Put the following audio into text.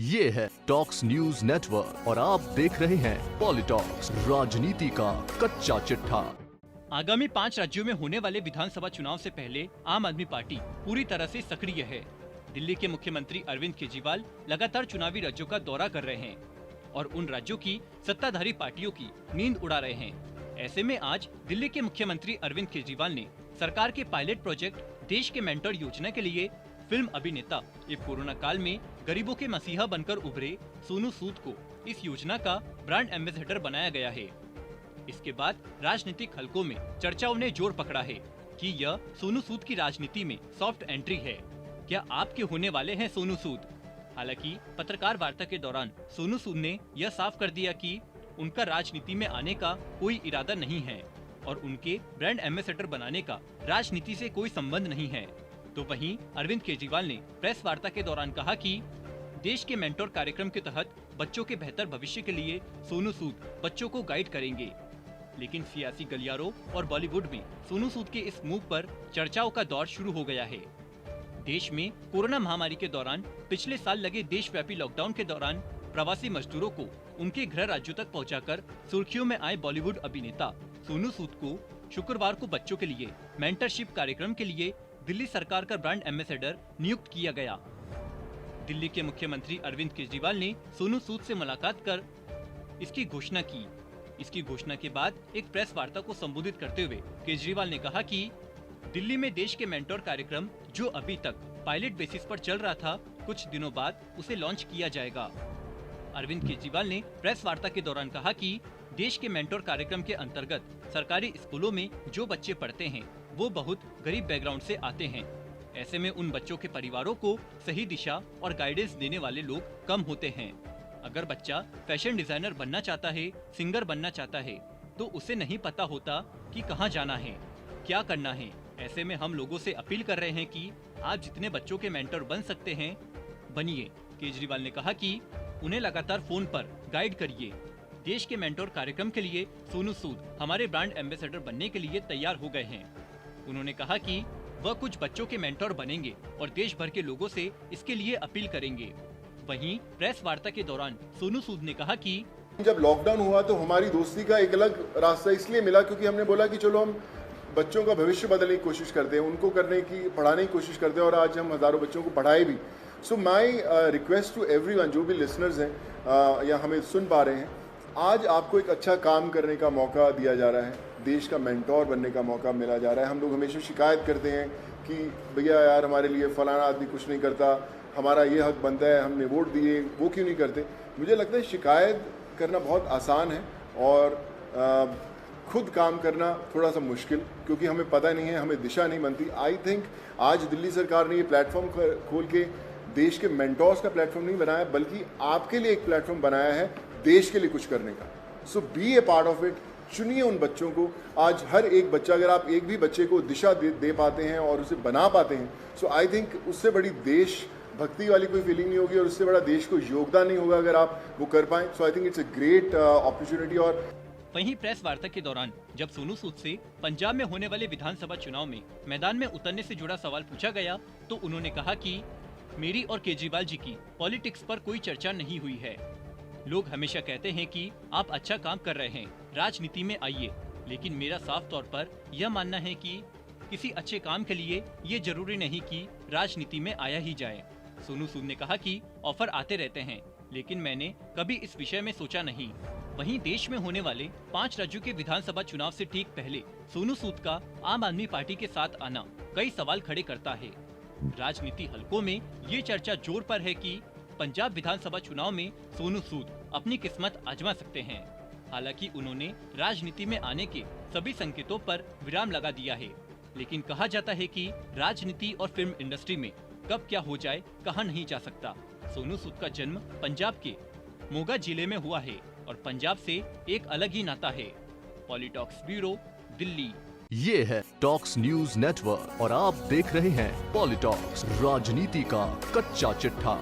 ये है talks news network और आप देख रहे हैं पॉलिटॉक्स, राजनीति का कच्चा चिट्ठा। आगामी 5 राज्यों में होने वाले विधानसभा चुनाव से पहले आम आदमी पार्टी पूरी तरह से सक्रिय है। दिल्ली के मुख्यमंत्री अरविंद केजरीवाल लगातार चुनावी राज्यों का दौरा कर रहे हैं और उन राज्यों की सत्ताधारी पार्टियों की नींद उड़ा रहे हैं। ऐसे में आज दिल्ली के मुख्यमंत्री अरविंद केजरीवाल ने सरकार के पायलट प्रोजेक्ट देश के मेंटर योजना के लिए फिल्म अभिनेता एक कोरोना काल में गरीबों के मसीहा बनकर उभरे सोनू सूद को इस योजना का ब्रांड एम्बेसडर बनाया गया है। इसके बाद राजनीतिक हलकों में चर्चाओं ने जोर पकड़ा है कि यह सोनू सूद की राजनीति में सॉफ्ट एंट्री है। क्या आपके होने वाले हैं सोनू सूद? हालांकि पत्रकार वार्ता के दौरान सोनू सूद ने यह साफ कर दिया कि उनका राजनीति में आने का कोई इरादा नहीं है और उनके ब्रांड एम्बेसडर बनाने का राजनीति से कोई संबंध नहीं है। तो वहीं अरविंद केजरीवाल ने प्रेस वार्ता के दौरान कहा कि देश के मेंटोर कार्यक्रम के तहत बच्चों के बेहतर भविष्य के लिए सोनू सूद बच्चों को गाइड करेंगे। लेकिन सियासी गलियारों और बॉलीवुड में सोनू सूद के इस मूव पर चर्चाओं का दौर शुरू हो गया है। देश में कोरोना महामारी के दौरान पिछले साल लगे देशव्यापी लॉकडाउन के दौरान प्रवासी मजदूरों को उनके गृह राज्यों तक पहुंचाकर सुर्खियों में आए बॉलीवुड अभिनेता सोनू सूद को शुक्रवार को बच्चों के लिए मेंटरशिप कार्यक्रम के लिए दिल्ली सरकार का ब्रांड एम्बेसडर नियुक्त किया गया। दिल्ली के मुख्यमंत्री अरविंद केजरीवाल ने सोनू सूद से मुलाकात कर इसकी घोषणा की। इसकी घोषणा के बाद एक प्रेस वार्ता को संबोधित करते हुए केजरीवाल ने कहा कि दिल्ली में देश के मेंटोर कार्यक्रम जो अभी तक पायलट बेसिस पर चल रहा था, कुछ दिनों बाद उसे लॉन्च किया जाएगा। अरविंद केजरीवाल ने प्रेस वार्ता के दौरान कहा कि देश के मेंटोर कार्यक्रम के अंतर्गत सरकारी स्कूलों में जो बच्चे पढ़ते हैं वो बहुत गरीब बैकग्राउंड से आते हैं। ऐसे में उन बच्चों के परिवारों को सही दिशा और गाइडेंस देने वाले लोग कम होते हैं। अगर बच्चा फैशन डिजाइनर बनना चाहता है, सिंगर बनना चाहता है, तो उसे नहीं पता होता कि कहाँ जाना है, क्या करना है। ऐसे में हम लोगों से अपील कर रहे हैं कि आप जितने बच्चों के मेंटर बन सकते हैं बनिए। केजरीवाल ने कहा कि उन्हें लगातार फोन पर गाइड करिए। देश के मेंटोर कार्यक्रम के लिए सोनू सूद हमारे ब्रांड एम्बेसडर बनने के लिए तैयार हो गए हैं। उन्होंने कहा कि वह कुछ बच्चों के मेंटोर बनेंगे और देश भर के लोगों से इसके लिए अपील करेंगे। वहीं प्रेस वार्ता के दौरान सोनू सूद ने कहा कि जब लॉकडाउन हुआ तो हमारी दोस्ती का एक अलग रास्ता इसलिए मिला क्योंकि हमने बोला कि चलो हम बच्चों का भविष्य बदलने की कोशिश करते हैं, उनको पढ़ाने की कोशिश करते हैं और आज हम हज़ारों बच्चों को पढ़ाए भी। सो माई रिक्वेस्ट टू एवरीवन, जो भी लिसनर्स हैं या हमें सुन पा रहे हैं, आज आपको एक अच्छा काम करने का मौका दिया जा रहा है, देश का मेंटोर बनने का मौका मिला जा रहा है। हम लोग हमेशा शिकायत करते हैं कि भैया यार हमारे लिए फलाना आदमी कुछ नहीं करता, हमारा ये हक बनता है, हमने वोट दिए, वो क्यों नहीं करते। मुझे लगता है शिकायत करना बहुत आसान है और खुद काम करना थोड़ा सा मुश्किल, क्योंकि हमें पता नहीं है, हमें दिशा नहीं बनती। आई थिंक आज दिल्ली सरकार ने ये प्लेटफॉर्म खोल के देश के मेंटोर्स का प्लेटफॉर्म नहीं बनाया, बल्कि आपके लिए एक प्लेटफॉर्म बनाया है देश के लिए कुछ करने का। So be a part of it. चुनिए उन बच्चों को। आज हर एक बच्चा, अगर आप एक भी बच्चे को दिशा दे पाते हैं और उसे बना पाते हैं, सो आई थिंक उससे बड़ी देश भक्ति वाली कोई फीलिंग नहीं होगी और उससे बड़ा देश को योगदान नहीं होगा अगर आप वो कर पाएं। So I think it's a great opportunity. और वहीं प्रेस वार्ता के दौरान जब सोनू सूद से पंजाब में होने वाले विधानसभा चुनाव में मैदान में उतरने से जुड़ा सवाल पूछा गया तो उन्होंने कहा कि मेरी और केजरीवाल जी की पॉलिटिक्स पर कोई चर्चा नहीं हुई है। लोग हमेशा कहते हैं कि आप अच्छा काम कर रहे हैं, राजनीति में आइए, लेकिन मेरा साफ तौर पर यह मानना है कि किसी अच्छे काम के लिए ये जरूरी नहीं कि राजनीति में आया ही जाए। सोनू सूद ने कहा कि ऑफर आते रहते हैं, लेकिन मैंने कभी इस विषय में सोचा नहीं। वहीं देश में होने वाले 5 राज्यों के विधानसभा चुनाव से ठीक पहले सोनू सूद का आम आदमी पार्टी के साथ आना कई सवाल खड़े करता है। राजनीति हलकों में ये चर्चा जोर पर है कि पंजाब विधानसभा चुनाव में सोनू सूद अपनी किस्मत आजमा सकते हैं। हालांकि उन्होंने राजनीति में आने के सभी संकेतों पर विराम लगा दिया है, लेकिन कहा जाता है कि राजनीति और फिल्म इंडस्ट्री में कब क्या हो जाए कहा नहीं जा सकता। सोनू सूद का जन्म पंजाब के मोगा जिले में हुआ है और पंजाब से एक अलग ही नाता है। पॉलिटॉक्स ब्यूरो, दिल्ली। ये है टॉक्स न्यूज नेटवर्क और आप देख रहे हैं पॉलिटॉक्स, राजनीति का कच्चा चिट्ठा।